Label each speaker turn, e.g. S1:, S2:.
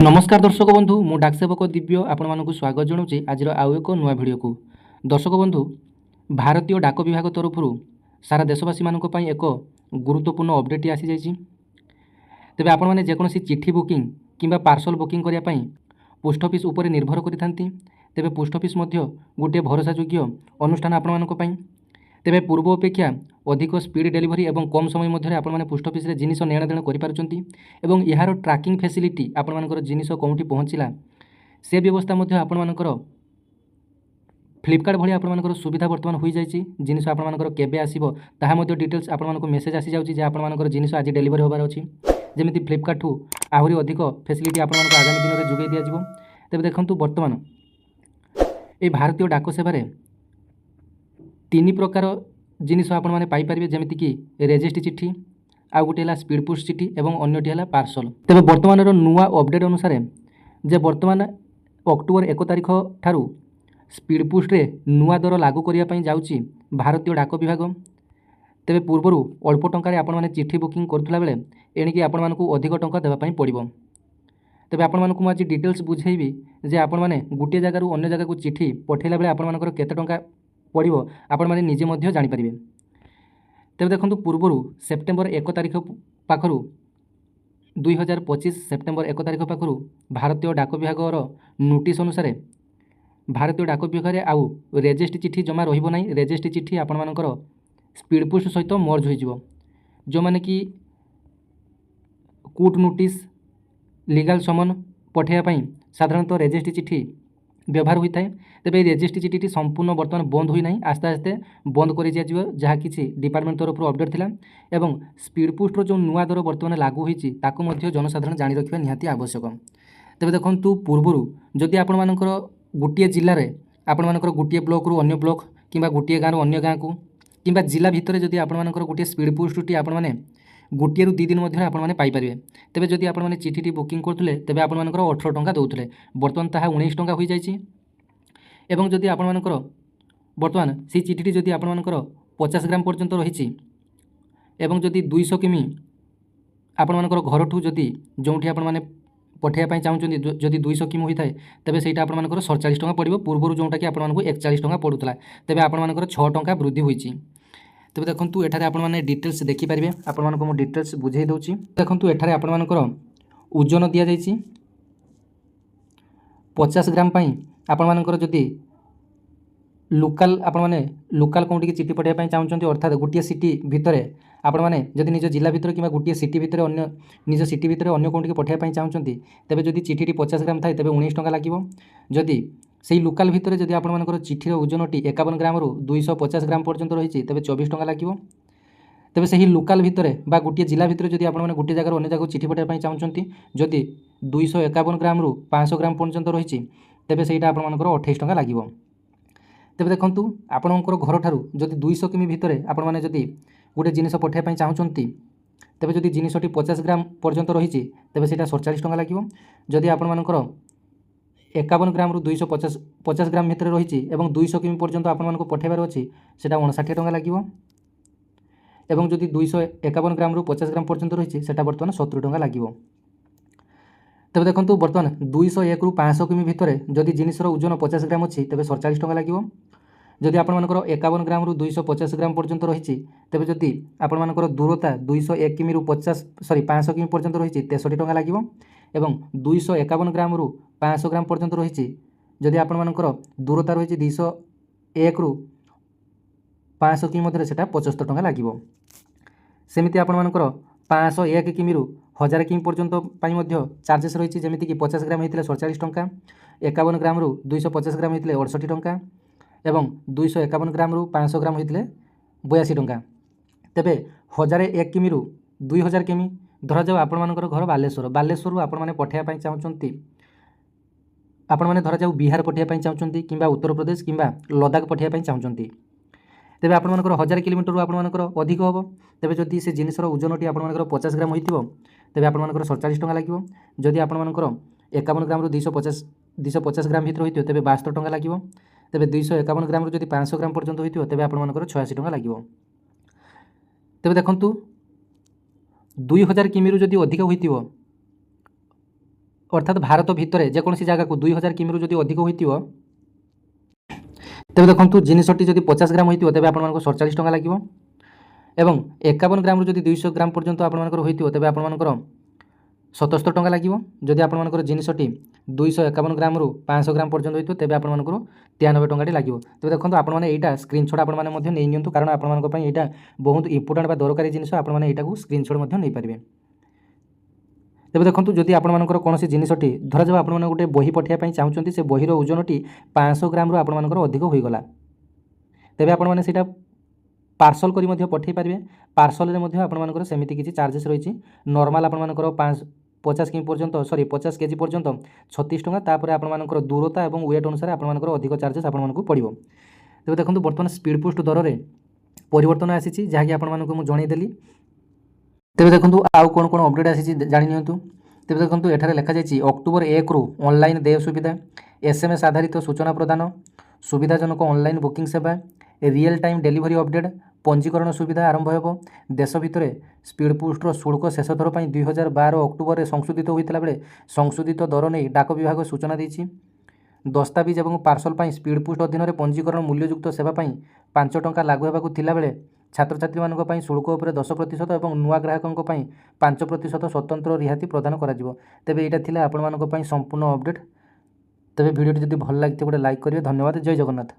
S1: नमस्कार दर्शक बंधु मु डाकसेवक दिव्य आपण स्वागत जनाऊँ आज आउ एक नुआ भिड को। दर्शक बंधु भारतीय डाक विभाग तरफ सारा देशवासी मानी एक गुरुत्वपूर्ण अपडेट आसी जाइए। तेबे आपण मैंने जेकोसी चिठी बुकिंग किंबा पार्सल बुकिंग करने पोस्ट ऑफिस उपर निर्भर करते तेबे पोस्ट ऑफिस गोटे भरोसायोग्य अनुष्ठान आपण मानी। तेबे पूर्व अपेक्षा अधिक स्पीड डेलीवरी और कम समय मध्य आपने पोस्ट ऑफिस रे जिनिस नेण देण कर यार ट्रैकिंग फैसिलिटी आपण मानकर जिनिस कौटी पहुँचला से व्यवस्था आपण मानकर फ्लिपकार्ट भाई आपण सुविधा बर्तमान हो जाए। जिनिस आपण मानकर केबे आसीबो ताहा मध्ये डिटेल्स आपण मानक मेसेज आसी जाउची जे आपण मानकर जिनिस आज डेलीवरी होबार अछि। जेमिति फ्लिपकार्ट ठू आहुरी अधिक फैसिलिटी आपण मानक आगामी दिन में जोगाई दिया जिवो। तेबे देखंतु वर्तमान ए भारतीय डाक सेवारे तीन प्रकार जिनिस आपण माने पाई परिबे जेमिति कि रेजिस्ट्री चिट्ठी आ गोटे है स्पीड पोस्ट चिट्ठी एवं अन्यटी है पार्सल। तेबे वर्तमान नुआ अपडेट अनुसार जे वर्तमान अक्टोबर 1 तारिख ठारू स्पीड पोस्ट रे नुआ दर लागू करने जाउची भारतीय डाक विभाग। तेबे पूर्वर अल्प टंकार आपण माने चिट्ठी बुकिंग करुला बेले एणिकी आपण मानकु अधिक टंका देवाई पड़ो। तेबे आपण मानकु आज डिटेल्स बुझेबी जे आपण माने गोटे जगार अन्य जगह को चिट्ठी पठेला बेले आपण मानकर केते टंका पड़ो आपण माने निजे मध्य जानि परिबे। तेबे देखंतु पूर्वर सेप्टेम्बर 1 तारिख पाखरु 2025 सेप्टेम्बर 1 तारिख पाखरु भारतीय डाक विभागर नोटिस अनुसार भारतीय डाक विभाग आउ रेजिस्ट्री चिट्ठी जमा रहिबो नाही। रेजिस्ट्री चिट्ठी आपण मानकर स्पीड पोस्ट सहित मर्ज हो जिवो। जो माने कि कोर्ट नोटिस लीगल समन पठेया पई साधारणतः रेजिस्ट्री चिट्ठी व्यवहार होता है। तेबे रेजिस्ट्री चिट्ठी संपूर्ण बर्तमान बंद हुई नहीं, आस्ते आस्ते बंद कर जहाँ किसी डिपार्टमेंट तरफ अपडेट थिला एवं स्पीड पोस्टर जो नुआ दर बर्तमान लागू होती जनसाधारण जानी रखा निहाती आवश्यक। तेबे देखंतु पूर्वर जदि आपण मानकर गोटे जिले में आपण मानकर गोटे ब्लॉक रु अन्य ब्लॉक किंबा गोटे गाँव रु अन्य गाँव को किंबा जिला भितर जदि आपण मानकर गोटे स्पीड पोस्टटी आपण माने गोटे रु 2 दिन मध्य आपण माने पाई परिबे। तेबे जदि आपण माने चिठीटी बुकिंग करथुले तेबे आपण मानकर 18 टंका दउथुले बर्तमान ताहा 19 टंका होई जाईची। एवं जदि आपण मानकर बर्तमान से चिठीटी जदि आपण मानकर 50 ग्राम पर्यंत रही एवं जदि 200 किमी आपण मानकर घर ठू जदि जोंठी आपण माने पठेया पई चाहुचंदी जदि 200 किमी होई थाए तेबे सेटा आपण मानकर 47 टंका पड़िबो। पूर्वरु जोंटा कि आपण मानकु 41 टंका पडुतला तेबे आपण मानकर 6 टंका वृद्धि होईची। तेबे देखंतु एठारे आपण माने डिटेल्स देखि परिबे। आपण मानको मो डिटेल्स बुझेई दउची। देखंतु एठारे आपण मानकर ओजन दिया जाईची 50 ग्राम पई आपण मानकर जदि लोकल आपण माने लोकल कोंटी की चिट्ठी पठेया पई चाहुचंती अर्थात गोटे सिटी भितरे आपण माने जदि निज जिला भितर किंबा गोटे सिटी भितर अन्य निज सिटी भितर अन्य कोंटी की पठेया पई चाहुचंती तेबे जदि चिठीटी 50 ग्राम थाए तेबे 19 टंका लागिवो। जदि सेही लोकल भितर जदि आपण मानकर चिठीर ओजनटी 51 ग्राम रु 250 ग्राम पर्यंत रही तेबे 24 टंका लागिवो। तेबे सेही लोकल भितर बा गोटे जिला भितर जदि आपण माने गोटे जगह अन्य जगह चिठी पठेया पई चाहुचंती जदि 251 ग्राम रु 500 ग्राम पर्यंत रही तेबे सेहीटा आपण मानकर 28 टंका लागिवो। तेबे देखंतु आपणकर घर ठारू जदि 200 किमी भितर आपण माने जदि गोटे जिनिस पठेया पई चाहुचंती तेबे जदि जिनिसटी 50 ग्राम पर्यंत रही तेबे सेटा 47 टंका लागिवो। जदि आपण मानकर 51 ग्राम रु 250 ग्राम भितर रही एवं 200 किमी पर्यंत आपण मानको पठेबार अछि सेटा 59 टंका लागिवो। एवं जदि 251 ग्राम रु 50 ग्राम पर्यंत रही सेटा बर्तमान 70 टंका लागिवो। तेबे देखंतु बर्तमान 201 रु 500 किमी भितर जदि जिनिसर ओजन 50 ग्राम अछि तेबे 47 टंका लागिवो। जदि आपण मानकर 51 ग्राम रु 250 ग्राम पर्यंत रही तेबे जदि आपण मानकर दूरता 201 किमी रु 500 किमी पर्यंत रही 63 टंका लागिवो। एवं 251 ग्राम रु 500 ग्राम पर्यंत रही जदि आपण मानकर दूरता रही 201 रु 500 किमी मध्य सेटा 75 टंका लागिवो। सेमिति आपण मानकर 501 किमी रु 1000 किमी पर्यंत पाई मध्य चार्जेस रही जेमिति कि 50 ग्राम होइतिले 47 टंका 51 ग्राम रु 250 ग्राम होइतिले 68 टंका एवं 251 ग्राम रु 500 ग्राम होइतिले 82 टंका। तेबे 1001 किमी रु 2000 किमी धरा जाऊ आपण मानकर घर बालेश्वर आपण माने पठेया पई चाहुचंती आपण माने धरा जाऊ बिहार पठेया पई चाहुचंती किंबा उत्तर प्रदेश किंबा लद्दाख पठेया पई चाहुचंती तेबे आपण मानकर 1000 किलोमीटर आपण मानकर अधिक होबो। तेबे जदि से जिनिसर ओजनटी आपण मानकर 50 ग्राम होइतिबो तेबे आपण मानकर 47 टंका लागिवो। जदि आपण मानकर 51 ग्राम रु 250 ग्राम भितर होइतिबो तेबे 72 टंका लागिवो। तेबे 251 ग्राम रु जदि 500 ग्राम पर्यंत होइतिबो तेबे आपण मानकर 86 टंका लागिवो। तेबे देखंतु 2000 किमी रु जदि अधिक होइतिबो अर्थात भारत भितर जेकोसी जगह को 2000 किमी जदि अधिक होइतिबो तेबे देखंतु जिनिसटी जदि 50 ग्राम होइतिबो तेबे आपण मानको 47 टंका लागिवो एवं 51 ग्राम जदि 200 ग्राम पर्यंत आपण मानकर होइतिबो तेबे आपण मानकर 77 टंका लागिवो जदि आपण मानकर जिनिसटी 251 ग्राम रु 500 ग्राम पर्यंत होइतो तेबे आपण मानकर 93 टंकाटी लागिवो। तेबे देखंतु आपण माने एटा स्क्रीनशॉट आपण माने मध्ये नै नियंतु कारण आपण मानक पई एटा बहुत इंपोर्टेंट बा दरकारी जिनिस आपण माने एटा को स्क्रीनशॉट मध्ये नै परिबे। तेबे देखंतु जदि आपण मानकर कोनोसी जिनिसटी धरा जब आपण माने गोटे बही पठिया पई चाहुचंती से बहीर ओजनटी 500 ग्राम रु आपण मानकर अधिक होई गला तेबे आपण माने सेटा पार्सल करी मध्ये पठै परिबे। पार्सल रे मध्ये आपण मानकर सेमिति किछि चार्जेस रहिछि नॉर्मल आपण मानकर 50 किमी पर्यंत 50 केजी पर्यंत 36 टंका तापर आपण मानकर दूरता एवं वेट अनुसार आपण मानकर अधिक चार्जेस आपण मानकु पड़िबो। तेबे देखंतु वर्तमान स्पीड पोस्ट दर रे परिवर्तन आसीछि जहाँकि आपण मानकु मु जणै देली। तेबे देखंतु आउ कोन कोन अपडेट आसीछि जानि नियंतु। तेबे देखंतु एठारे लिखा जायछि अक्टोबर 1 रु ऑनलाइन देय सुविधा एसएमएस आधारित सूचना प्रदान सुविधाजनक ऑनलाइन बुकिंग सेवा रियल टाइम डेलीवरी अपडेट पंजीकरण सुविधा आरंभ हेबो। देश भितर स्पीड पोस्टर शुल्क शेष थर पर 2012 अक्टोबर में संशोधित होता बेले संशोधित दर नहीं डाक विभाग सूचना देछि। दस्तावेज और पार्सल पर स्पीड पोस्ट अधीन में पंजीकरण मूल्ययुक्त सेवा 5 टंका लागू होगा थिला बेले छात्र छात्री मानक पई शुल्क उपर 10% और नुआ ग्राहकों 5% स्वतंत्र रिहाती प्रदान करा जिवो। तेबे एटा थिला आपण मानक पई संपूर्ण अपडेट। तेबे वीडियो जदि भल लागिते गोटे लाइक करिवे। धन्यवाद। जय जगन्नाथ।